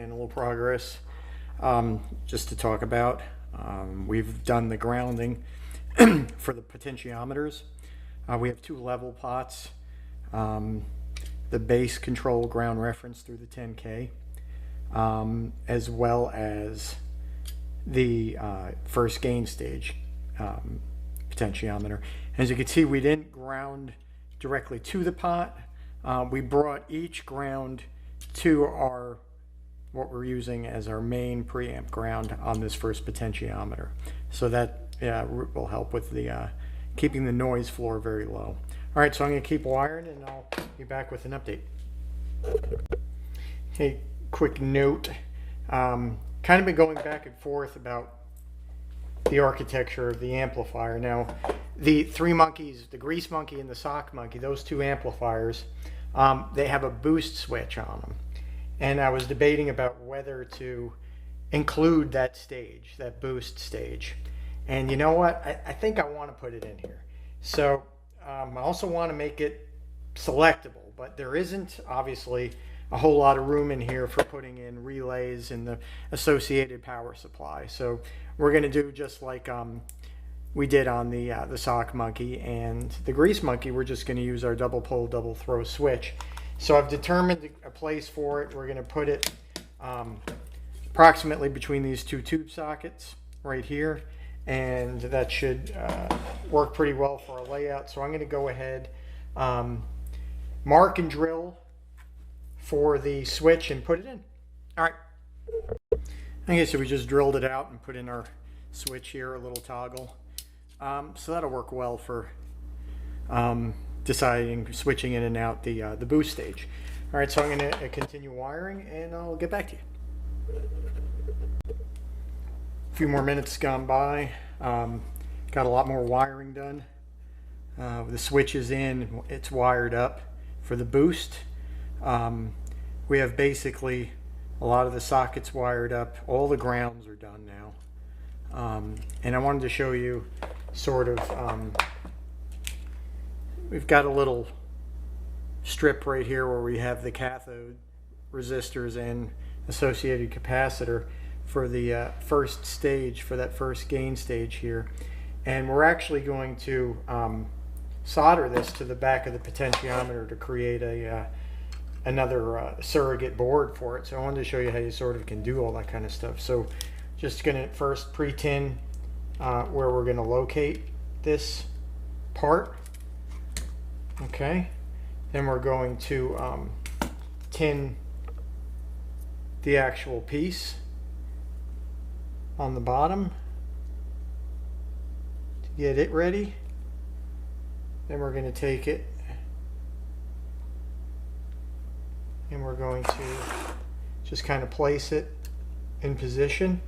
again, a little progress just to talk about. We've done the grounding for the potentiometers. We have two level pots, the base control ground reference through the 10K, as well as the first gain stage potentiometer. As you can see, we didn't ground directly to the pot. We brought each ground to what we're using as our main preamp ground on this first potentiometer. So that will help with the keeping the noise floor very low. All right, so I'm going to keep wiring and I'll be back with an update. Okay, quick note. Kind of been going back and forth about the architecture of the amplifier. Now, the 3Monkeys, the Grease Monkey and the Sock Monkey, those two amplifiers, they have a boost switch on them. And I was debating about whether to include that stage, that boost stage. And you know what? I think I want to put it in here. So I also want to make it selectable, but there isn't obviously a whole lot of room in here for putting in relays and the associated power supply. So we're going to do just like we did on the Sock Monkey and the Grease Monkey. We're just going to use our double pole, double throw switch. So I've determined a place for it. We're going to put it approximately between these two tube sockets right here, and that should work pretty well for our layout. So I'm going to go ahead, mark and drill for the switch and put it in. All right. Okay, so we just drilled it out and put in our switch here, a little toggle. So that'll work well for deciding, switching in and out the boost stage. All right, so I'm going to continue wiring and I'll get back to you. A few more minutes gone by. Got a lot more wiring done. The switch is in, it's wired up for the boost. We have basically a lot of the sockets wired up. All the grounds are done now. And I wanted to show you sort of, we've got a little strip right here where we have the cathode resistors and associated capacitor for the first stage, for that first gain stage here. And we're actually going to solder this to the back of the potentiometer to create another surrogate board for it. So I wanted to show you how you sort of can do all that kind of stuff. So just going to first pre-tin where we're going to locate this part. Okay, then we're going to tin the actual piece on the bottom to get it ready. Then we're going to take it and we're going to just kind of place it in position,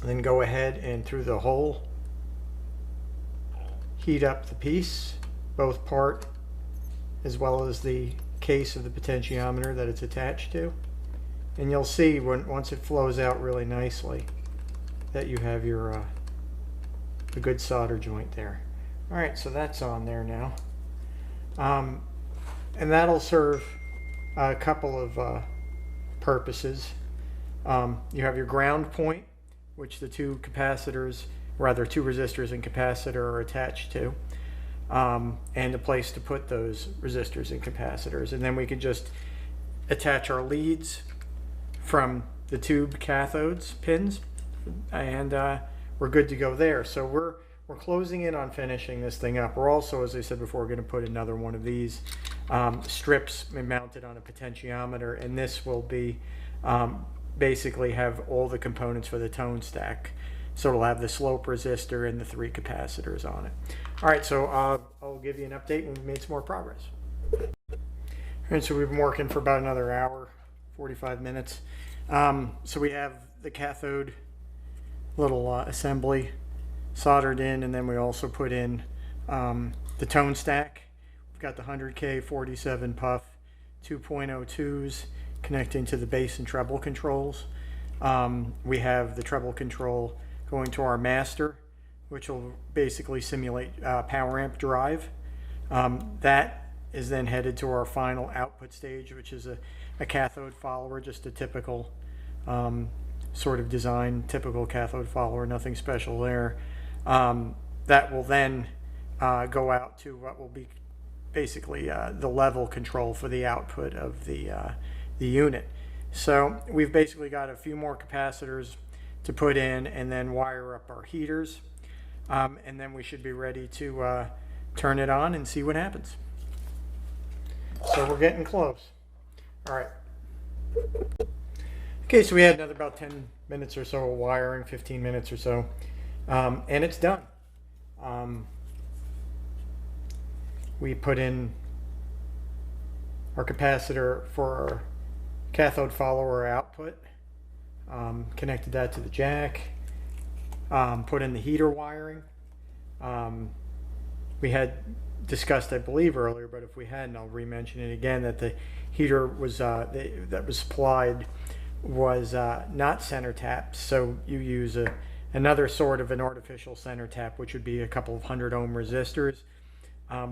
and then go ahead and through the hole heat up the piece, both part as well as the case of the potentiometer that it's attached to. And you'll see once it flows out really nicely that you have your a good solder joint there. All right, so that's on there now, and that'll serve a couple of purposes. You have your ground point, which the two capacitors, rather two resistors and capacitor are attached to, and a place to put those resistors and capacitors. And then we can just attach our leads from the tube cathodes pins, and we're good to go there. So we're closing in on finishing this thing up. We're also, as I said before, going to put another one of these strips mounted on a potentiometer, and this will be basically have all the components for the tone stack. So it'll have the slope resistor and the 3 capacitors on it. All right, so I'll give you an update when we've made some more progress. All right, so we've been working for about another hour, 45 minutes. So we have the cathode little assembly soldered in, and then we also put in the tone stack. We've got the 100K 47 puff 2.02s connecting to the bass and treble controls. We have the treble control going to our master, which will basically simulate power amp drive. That is then headed to our final output stage, which is a cathode follower, just a typical sort of design, typical cathode follower, nothing special there. That will then go out to what will be basically the level control for the output of the unit. So we've basically got a few more capacitors to put in and then wire up our heaters. And then we should be ready to turn it on and see what happens. So we're getting close. All right. Okay, so we had another about 10 minutes or so of wiring, 15 minutes or so, and it's done. We put in our capacitor for our cathode follower output, connected that to the jack, put in the heater wiring. We had discussed, I believe, earlier, but if we hadn't, I'll re-mention it again, that the heater was that was supplied was not center tapped, so you use another sort of an artificial center tap, which would be a couple of 100 ohm resistors,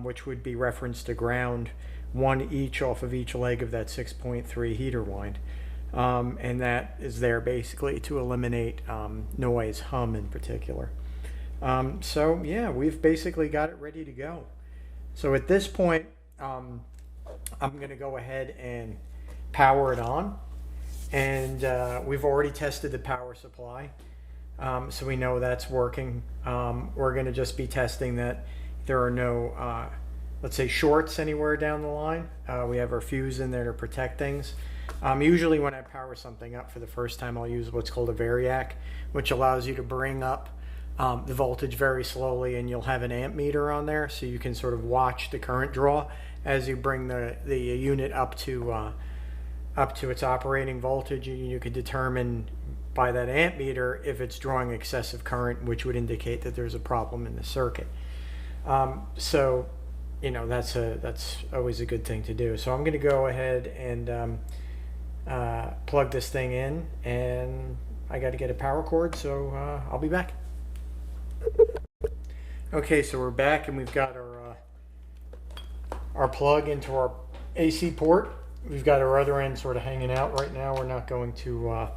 which would be referenced to ground, one each off of each leg of that 6.3 heater wind. And that is there basically to eliminate noise, hum in particular. So yeah, we've basically got it ready to go. So at this point, I'm going to go ahead and power it on. And we've already tested the power supply, so we know that's working. We're going to just be testing that there are no, let's say, shorts anywhere down the line. We have our fuse in there to protect things. Usually when I power something up for the first time, I'll use what's called a variac, which allows you to bring up the voltage very slowly, and you'll have an amp meter on there, so you can sort of watch the current draw as you bring the unit up to its operating voltage. You could determine by that amp meter if it's drawing excessive current, which would indicate that there's a problem in the circuit. So, you know, that's always a good thing to do. So I'm going to go ahead and plug this thing in, and I got to get a power cord, so I'll be back. Okay, so we're back, and we've got our plug into our AC port. We've got our other end sort of hanging out right now. We're not going to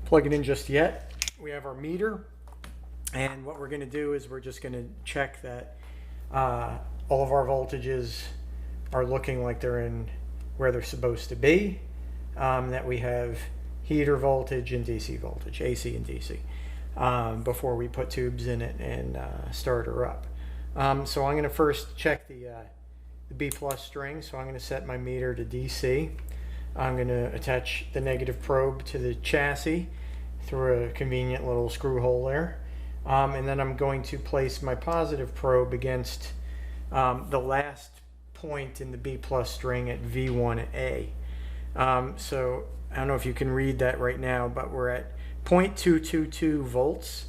plug it in just yet. We have our meter, and what we're going to do is we're just going to check that all of our voltages are looking like they're in where they're supposed to be, that we have heater voltage and DC voltage, AC and DC, before we put tubes in it and start her up. So I'm going to first check the B plus string, so I'm going to set my meter to DC. I'm going to attach the negative probe to the chassis through a convenient little screw hole there, and then I'm going to place my positive probe against the last point in the B plus string at V1A. So I don't know if you can read that right now, but we're at 0.222 volts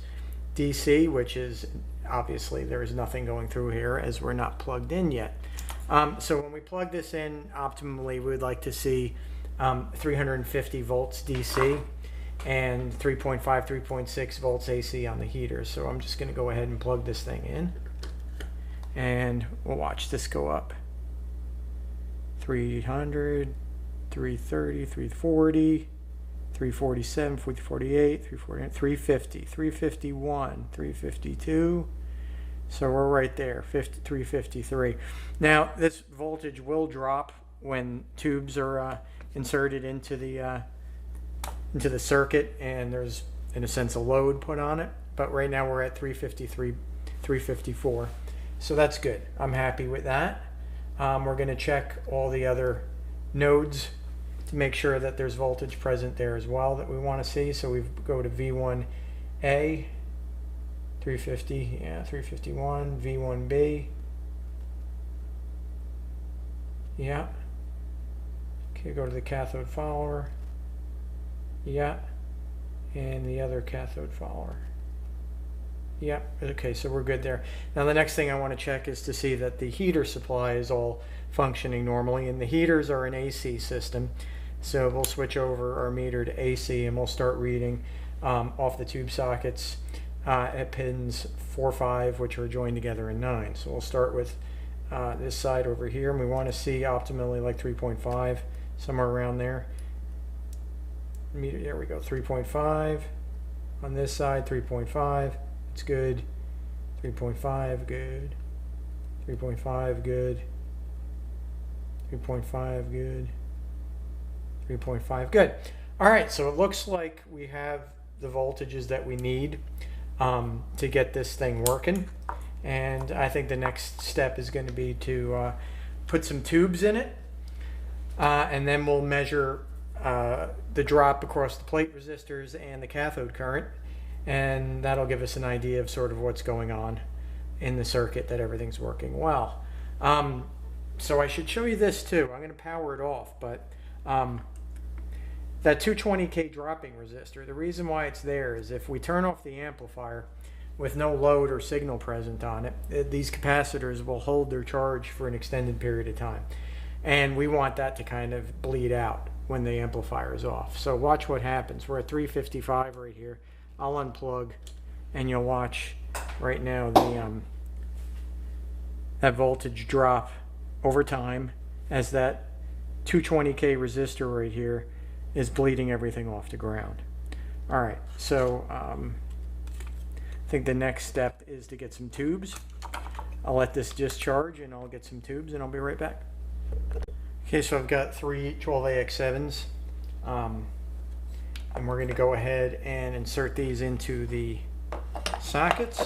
DC, which is obviously there is nothing going through here as we're not plugged in yet. So when we plug this in optimally, we would like to see 350 volts DC and 3.5, 3.6 volts AC on the heater. So I'm just going to go ahead and plug this thing in, and we'll watch this go up. 300, 330, 340, 347, 348, 349, 350, 351, 352. So we're right there, 353. Now this voltage will drop when tubes are inserted into the circuit and there's, in a sense, a load put on it. But right now we're at 353, 354. So that's good. I'm happy with that. We're going to check all the other nodes to make sure that there's voltage present there as well that we want to see. So we go to V1A. 350, yeah, 351, V1B, yeah, okay, go to the cathode follower, yeah, and the other cathode follower, yeah, okay, so we're good there. Now the next thing I want to check is to see that the heater supply is all functioning normally, and the heaters are an AC system, so we'll switch over our meter to AC and we'll start reading off the tube sockets at pins 4, 5, which are joined together in 9. So we'll start with this side over here, and we want to see optimally like 3.5, somewhere around there. There we go, 3.5. On this side, 3.5. It's good. 3.5, good. 3.5, good. 3.5, good. 3.5, good. All right, so it looks like we have the voltages that we need to get this thing working. And I think the next step is going to be to put some tubes in it, and then we'll measure the drop across the plate resistors and the cathode current, and that'll give us an idea of sort of what's going on in the circuit, that everything's working well. So I should show you this too. I'm going to power it off, but that 220K dropping resistor, the reason why it's there is if we turn off the amplifier with no load or signal present on it, these capacitors will hold their charge for an extended period of time. And we want that to kind of bleed out when the amplifier is off. So watch what happens. We're at 355 right here. I'll unplug, and you'll watch right now the that voltage drop over time as that 220K resistor right here is bleeding everything off the ground. All right, so I think the next step is to get some tubes. I'll let this discharge and I'll get some tubes and I'll be right back. Okay, so I've got 3 12AX7s, and we're going to go ahead and insert these into the sockets.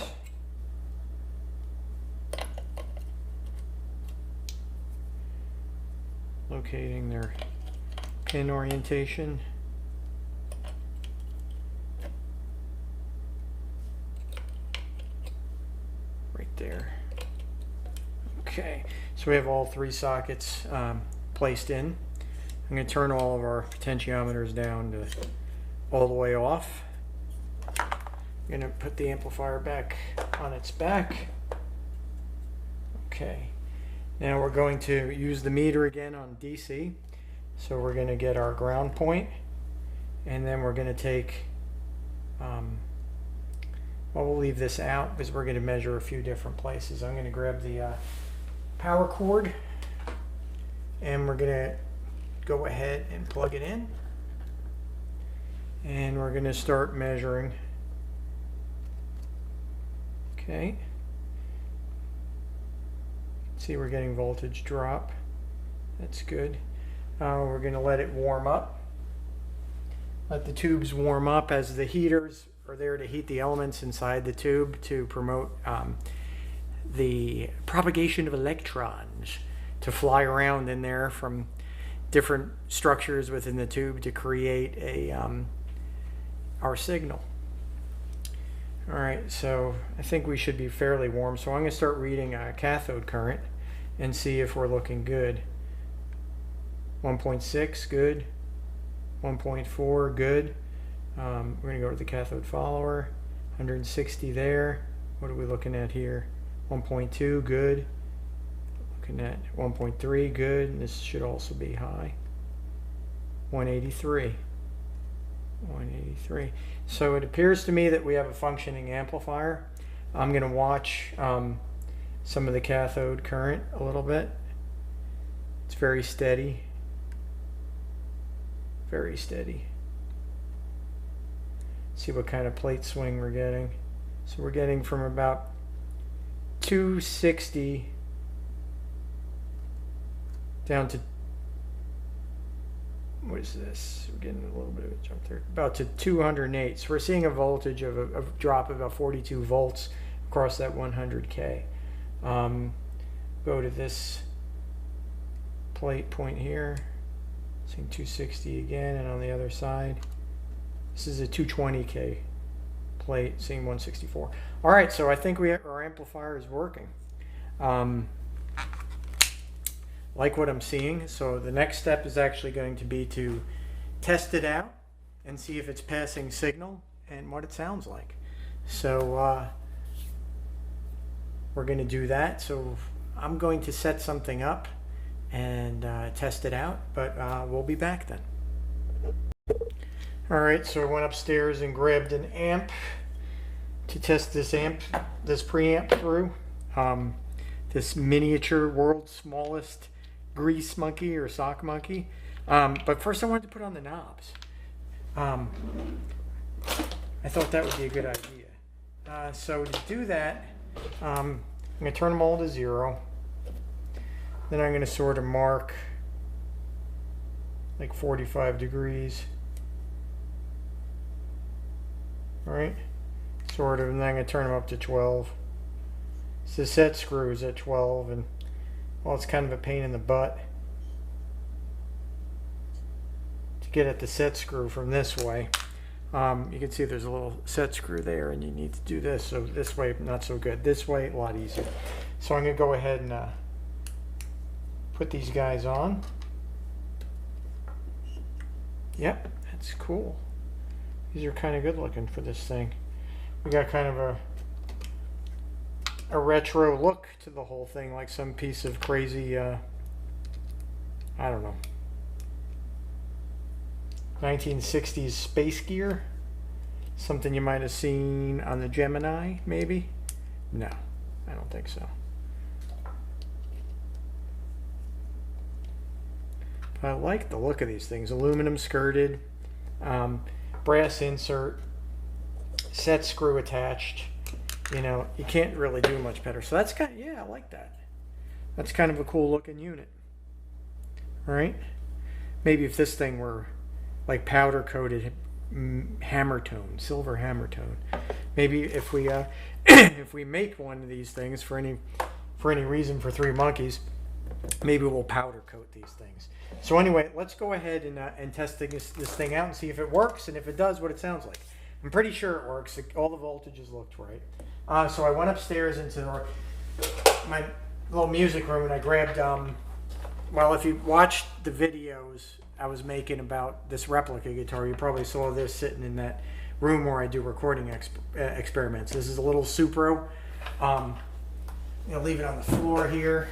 Locating their pin orientation. Right there. Okay, so we have all 3 sockets placed in. I'm going to turn all of our potentiometers down to all the way off. I'm going to put the amplifier back on its back. Okay, now we're going to use the meter again on DC. So we're going to get our ground point, and then we're going to take, well, we'll leave this out because we're going to measure a few different places. I'm going to grab the power cord, and we're going to go ahead and plug it in, and we're going to start measuring. Okay, see, we're getting voltage drop. That's good. We're going to let it warm up. Let the tubes warm up, as the heaters are there to heat the elements inside the tube to promote the propagation of electrons to fly around in there from different structures within the tube to create a our signal. All right, so I think we should be fairly warm. So I'm going to start reading cathode current and see if we're looking good. 1.6, good. 1.4, good. We're going to go to the cathode follower. 160 there. What are we looking at here? 1.2, good. Looking at 1.3, good. And this should also be high. 183. 183. So it appears to me that we have a functioning amplifier. I'm going to watch some of the cathode current a little bit. It's very steady. Very steady. See what kind of plate swing we're getting. So we're getting from about 260 down to, what is this? We're getting a little bit of a jump there. About to 208. So we're seeing a voltage of a drop of about 42 volts across that 100K. Go to this plate point here. Seeing 260 again, and on the other side, this is a 220K plate, seeing 164. All right, so I think our amplifier is working. Like what I'm seeing. So the next step is actually going to be to test it out and see if it's passing signal and what it sounds like. So we're going to do that. So I'm going to set something up and test it out, but we'll be back then. All right, so I went upstairs and grabbed an amp to test this preamp through. this miniature world's smallest grease monkey or sock monkey. But first I wanted to put on the knobs. I thought that would be a good idea. So to do that, I'm going to turn them all to 0. Then I'm going to sort of mark like 45 degrees. All right, sort of, and then I'm going to turn them up to 12. So the set screw is at 12, and well, it's kind of a pain in the butt to get at the set screw from this way. You can see there's a little set screw there, and you need to do this. So this way, not so good. This way, a lot easier. So I'm going to go ahead and put these guys on. Yep, that's cool. These are kind of good looking for this thing. We got kind of a retro look to the whole thing, like some piece of crazy, I don't know, 1960s space gear. Something you might have seen on the Gemini, maybe? No, I don't think so. But I like the look of these things. Aluminum skirted, brass insert, set screw attached. You know, you can't really do much better. So that's kind of, yeah, I like that. That's kind of a cool looking unit. All right. Maybe if this thing were like powder coated hammer tone, silver hammer tone. Maybe if we if we make one of these things for any reason for 3Monkeys, maybe we'll powder coat these things. So anyway, let's go ahead and test this thing out and see if it works, and if it does, what it sounds like. I'm pretty sure it works. All the voltages looked right. So I went upstairs into my little music room, and I grabbed, well, if you watched the videos I was making about this replica guitar, you probably saw this sitting in that room where I do recording experiments. This is a little Supro. You know, leave it on the floor here.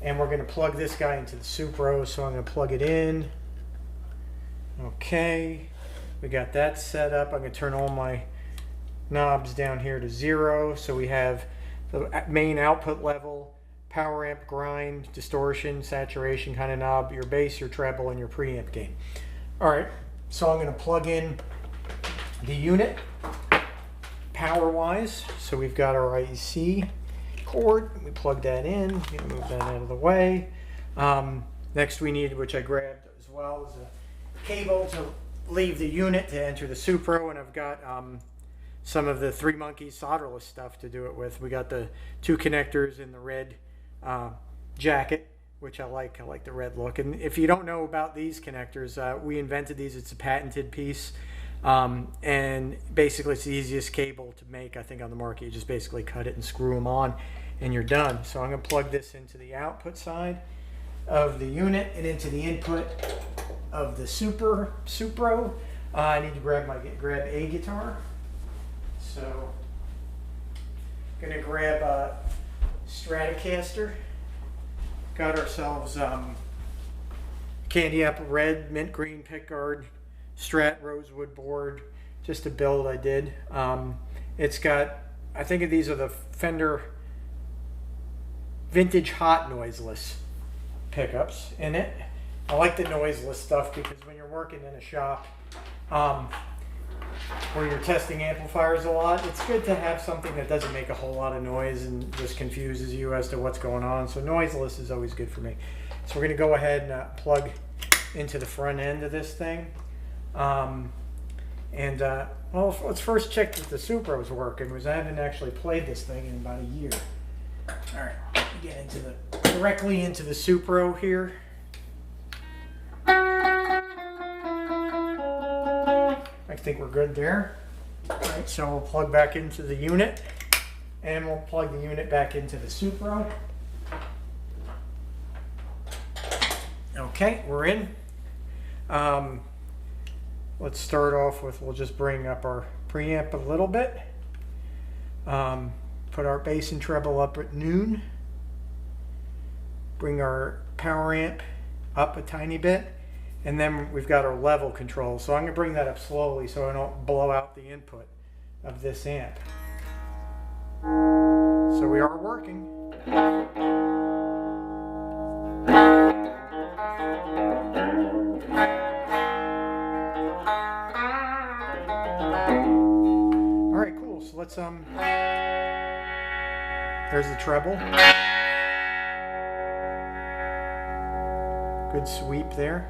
And we're going to plug this guy into the Supro, so I'm going to plug it in. Okay. We got that set up. I'm going to turn all my knobs down here to 0. So we have the main output level, power amp, grind, distortion, saturation kind of knob, your bass, your treble, and your preamp gain. All right, so I'm going to plug in the unit power-wise. So we've got our IEC cord. We plug that in. Move that out of the way. Next we need, which I grabbed as well, is a cable to leave the unit to enter the Supro, and I've got some of the 3Monkeys solderless stuff to do it with. We got the 2 connectors in the red jacket, which I like. I like the red look. And if you don't know about these connectors, we invented these. It's a patented piece, and basically it's the easiest cable to make, I think, on the market. You just basically cut it and screw them on, and you're done. So I'm going to plug this into the output side of the unit and into the input of the Supro. I need to grab a guitar. So I'm going to grab a Stratocaster. Got ourselves candy apple red, mint green pickguard, Strat rosewood board. Just a build I did. It's got, I think these are the Fender Vintage Hot noiseless pickups in it. I like the noiseless stuff because when you're working in a shop where you're testing amplifiers a lot, it's good to have something that doesn't make a whole lot of noise and just confuses you as to what's going on. So noiseless is always good for me. So we're going to go ahead and plug into the front end of this thing. Well, let's first check that the Supro is working, because I haven't actually played this thing in about a year. All right, get into directly into the Supro here. I think we're good there. All right, so we'll plug back into the unit, and we'll plug the unit back into the Supro. Okay, we're in. Let's start off with, we'll just bring up our preamp a little bit. Put our bass and treble up at noon. Bring our power amp up a tiny bit. And then we've got our level control. So I'm going to bring that up slowly so I don't blow out the input of this amp. So we are working. All right, cool. So let's there's the treble. Good sweep there.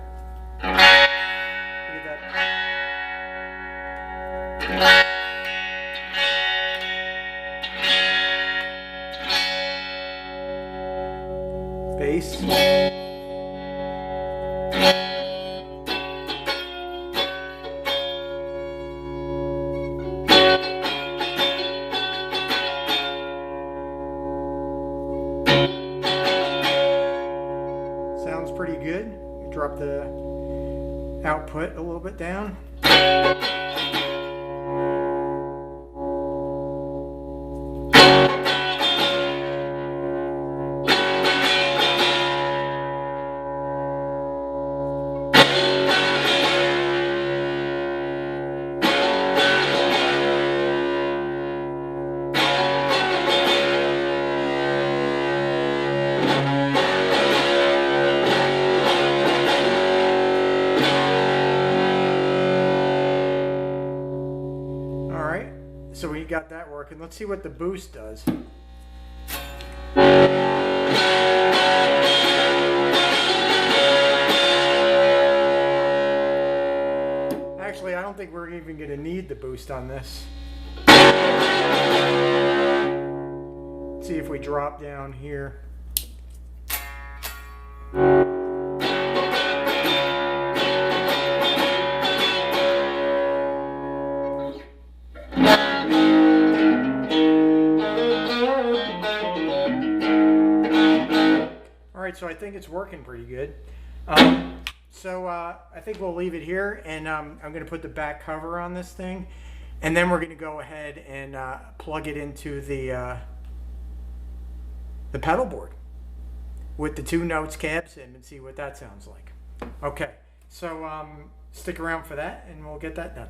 Look at that. Bass. Sounds pretty good. Drop the output a little bit down. So we got that working. Let's see what the boost does. Actually, I don't think we're even going to need the boost on this. Let's see if we drop down here. Alright, so I think it's working pretty good. I think we'll leave it here, and I'm going to put the back cover on this thing, and then we're going to go ahead and plug it into the pedal board with the 2 notes cabs in and see what that sounds like. Okay, so stick around for that, and we'll get that done.